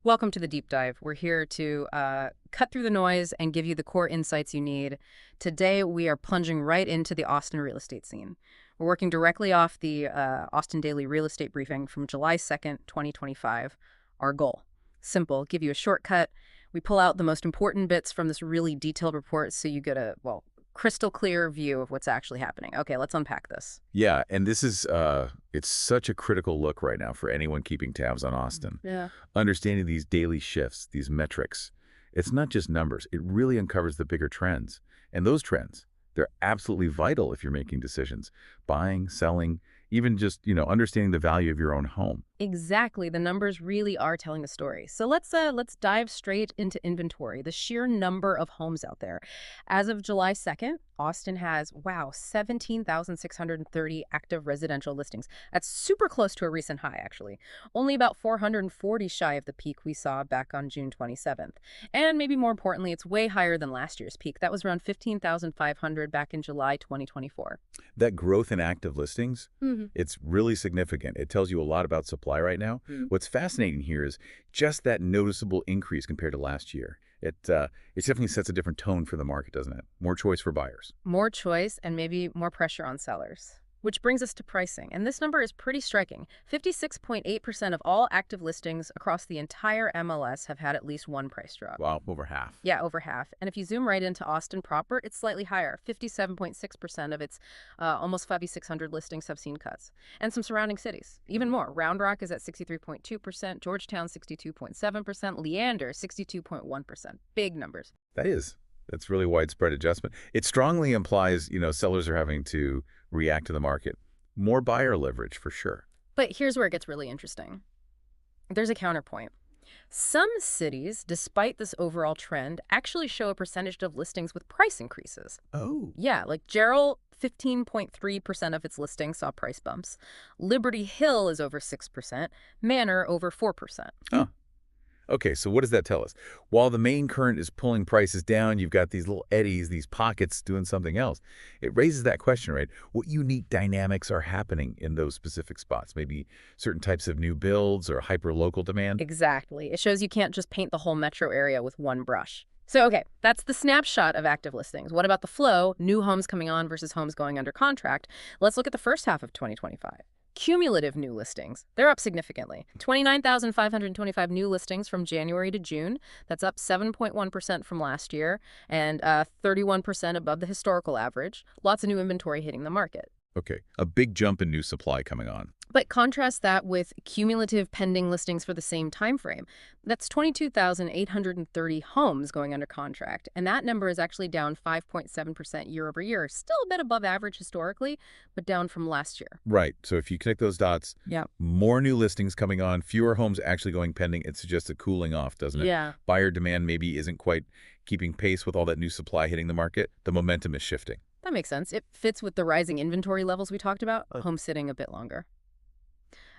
Welcome to the deep dive. We're here to cut through the noise and give you the core insights you need. Today, we are plunging right into the Austin real estate scene. We're working directly off the Austin Daily Real Estate Briefing from July 2nd, 2025. Our goal: simple, give you a shortcut. We pull out the most important bits from this really detailed report so you get a, well, crystal clear view of what's actually happening. Okay, let's unpack this. Yeah, and this is it's such a critical look right now for anyone keeping tabs on Austin. Yeah. Understanding these daily shifts, these metrics, it's not just numbers. It really uncovers the bigger trends. And those trends, they're absolutely vital if you're making decisions, buying, selling, even just, understanding the value of your own home. Exactly. The numbers really are telling the story. So let's dive straight into inventory, the sheer number of homes out there. As of July 2nd, Austin has, wow, 17,630 active residential listings. That's super close to a recent high, actually. Only about 440 shy of the peak we saw back on June 27th. And maybe more importantly, it's way higher than last year's peak. That was around 15,500 back in July 2024. That growth in active listings, Hmm. it's really significant. It tells you a lot about supply right now. Mm. What's fascinating here is just that noticeable increase compared to last year. It definitely sets a different tone for the market, doesn't it? More choice for buyers. More choice and maybe more pressure on sellers. Which brings us to pricing. And this number is pretty striking. 56.8% of all active listings across the entire MLS have had at least one price drop. Wow, over half. Yeah, over half. And if you zoom right into Austin proper, it's slightly higher. 57.6% of its almost 5,600 listings have seen cuts. And some surrounding cities, even more. Round Rock is at 63.2%, Georgetown 62.7%, Leander 62.1%. Big numbers. That's really widespread adjustment. It strongly implies, sellers are having to react to the market. More buyer leverage for sure. But here's where it gets really interesting. There's a counterpoint. Some cities, despite this overall trend, actually show a percentage of listings with price increases. Oh. Yeah, like Gerald, 15.3% of its listings saw price bumps. Liberty Hill is over 6%, Manor over 4%. Oh. Okay, so what does that tell us? While the main current is pulling prices down, you've got these little eddies, these pockets doing something else. It raises that question, right? What unique dynamics are happening in those specific spots? Maybe certain types of new builds or hyper-local demand? Exactly. It shows you can't just paint the whole metro area with one brush. So, okay, that's the snapshot of active listings. What about the flow, new homes coming on versus homes going under contract? Let's look at the first half of 2025. Cumulative new listings, they're up significantly. 29,525 new listings from January to June. That's up 7.1% from last year and 31% above the historical average. Lots of new inventory hitting the market. Okay, a big jump in new supply coming on. But contrast that with cumulative pending listings for the same time frame. That's 22,830 homes going under contract, and that number is actually down 5.7% year over year. Still a bit above average historically, but down from last year. Right, so if you connect those dots, Yeah. more new listings coming on, fewer homes actually going pending, it suggests a cooling off, doesn't it? Yeah. Buyer demand maybe isn't quite keeping pace with all that new supply hitting the market. The momentum is shifting. That makes sense. It fits with the rising inventory levels we talked about, home sitting a bit longer.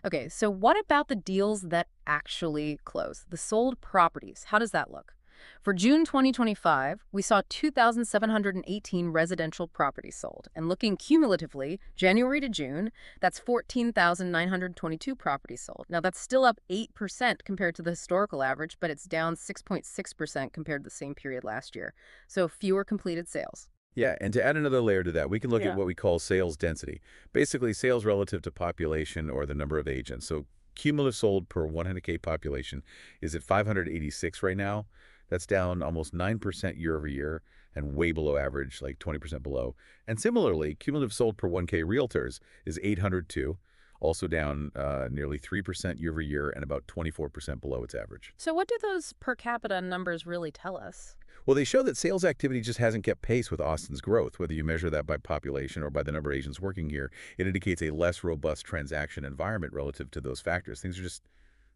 Okay, so what about the deals that actually close? The sold properties, how does that look? For June 2025, we saw 2,718 residential properties sold. And looking cumulatively, January to June, that's 14,922 properties sold. Now, that's still up 8% compared to the historical average, but it's down 6.6% compared to the same period last year. So fewer completed sales. Yeah, and to add another layer to that, we can look Yeah. at what we call sales density. Basically, sales relative to population or the number of agents. So cumulative sold per 100K population is at 586 right now. That's down almost 9% year over year and way below average, like 20% below. And similarly, cumulative sold per 1K realtors is 802, also down nearly 3% year over year and about 24% below its average. So what do those per capita numbers really tell us? Well, they show that sales activity just hasn't kept pace with Austin's growth. Whether you measure that by population or by the number of agents working here, it indicates a less robust transaction environment relative to those factors. Things are just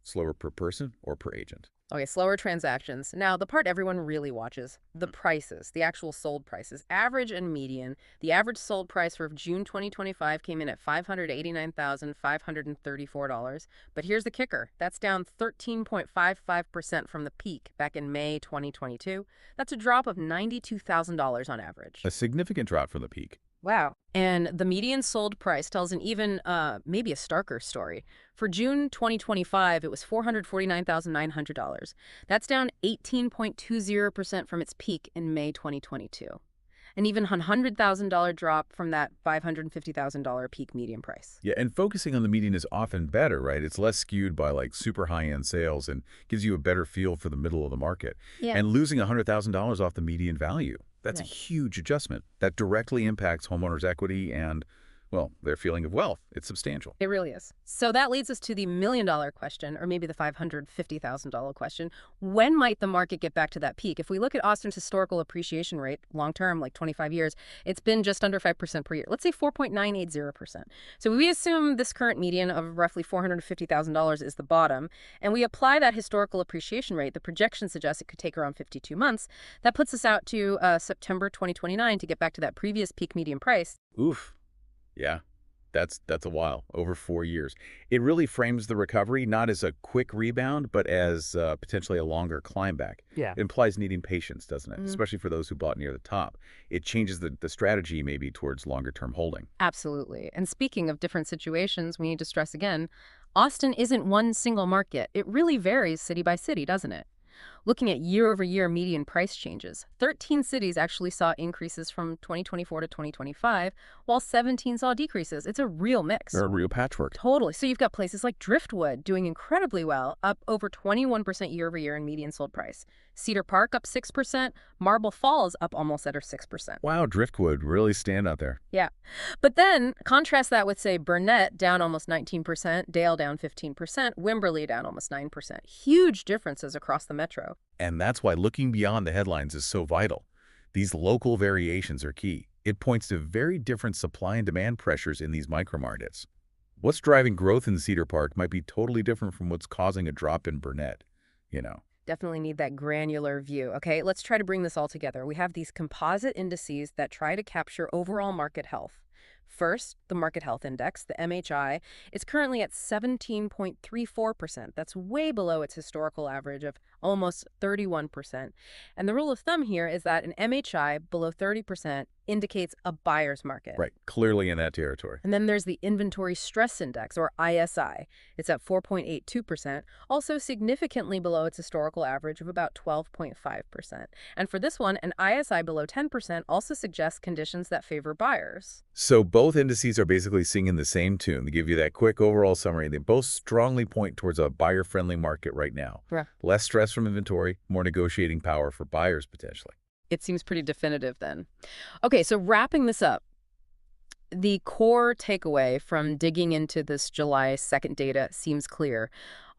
slower per person or per agent. Okay, slower transactions. Now, the part everyone really watches, the prices, the actual sold prices, average and median. The average sold price for June 2025 came in at $589,534. But here's the kicker. That's down 13.55% from the peak back in May 2022. That's a drop of $92,000 on average. A significant drop from the peak. Wow. And the median sold price tells an even, maybe a starker story. For June 2025, it was $449,900. That's down 18.20% from its peak in May 2022. An even $100,000 drop from that $550,000 peak median price. Yeah, and focusing on the median is often better, right? It's less skewed by like super high-end sales and gives you a better feel for the middle of the market. Yeah. And losing $100,000 off the median value, that's a Right. huge adjustment that directly impacts homeowners' equity and, well, their feeling of wealth. It's substantial. It really is. So that leads us to the $1 million question, or maybe the $550,000 question. When might the market get back to that peak? If we look at Austin's historical appreciation rate, long term, like 25 years, it's been just under 5% per year. Let's say 4.980%. So we assume this current median of roughly $450,000 is the bottom, and we apply that historical appreciation rate. The projection suggests it could take around 52 months. That puts us out to September 2029 to get back to that previous peak median price. Oof. Yeah, that's a while, over 4 years. It really frames the recovery not as a quick rebound, but as potentially a longer climb back. Yeah. It implies needing patience, doesn't it? Mhm. Especially for those who bought near the top. It changes the strategy maybe towards longer-term holding. Absolutely. And speaking of different situations, we need to stress again, Austin isn't one single market. It really varies city by city, doesn't it? Looking at year-over-year median price changes, 13 cities actually saw increases from 2024 to 2025, while 17 saw decreases. It's a real mix. They're a real patchwork. Totally. So you've got places like Driftwood doing incredibly well, up over 21% year-over-year in median sold price. Cedar Park up 6%, Marble Falls up almost at 6%. Wow, Driftwood really stand out there. Yeah. But then contrast that with, say, Burnett down almost 19%, Dale down 15%, Wimberley down almost 9%. Huge differences across the metro. And that's why looking beyond the headlines is so vital. These local variations are key. It points to very different supply and demand pressures in these micromarkets. What's driving growth in Cedar Park might be totally different from what's causing a drop in Burnett, you know. Definitely need that granular view. Okay, let's try to bring this all together. We have these composite indices that try to capture overall market health. First, the Market Health Index, the MHI, is currently at 17.34%. That's way below its historical average of almost 31%. And the rule of thumb here is that an MHI below 30% indicates a buyer's market. Right, clearly in that territory. And then there's the Inventory Stress Index, or ISI. It's at 4.82%, also significantly below its historical average of about 12.5%. And for this one, an ISI below 10% also suggests conditions that favor buyers. So both indices are basically singing the same tune. They give you that quick overall summary. They both strongly point towards a buyer-friendly market right now. Yeah. Less stress from inventory, more negotiating power for buyers potentially. It seems pretty definitive then. Okay, so wrapping this up, the core takeaway from digging into this July 2nd data seems clear.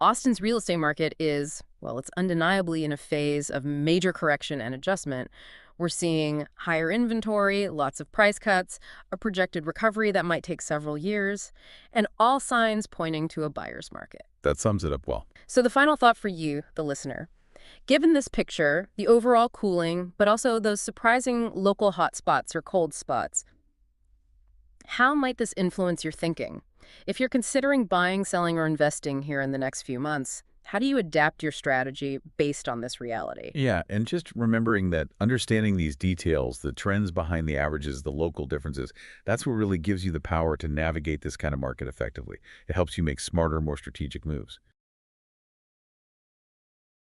Austin's real estate market is, well, it's undeniably in a phase of major correction and adjustment. We're seeing higher inventory, lots of price cuts, a projected recovery that might take several years, and all signs pointing to a buyer's market. That sums it up well. So the final thought for you, the listener. Given this picture, the overall cooling, but also those surprising local hot spots or cold spots, how might this influence your thinking? If you're considering buying, selling, or investing here in the next few months, how do you adapt your strategy based on this reality? Yeah, and just remembering that understanding these details, the trends behind the averages, the local differences, that's what really gives you the power to navigate this kind of market effectively. It helps you make smarter, more strategic moves.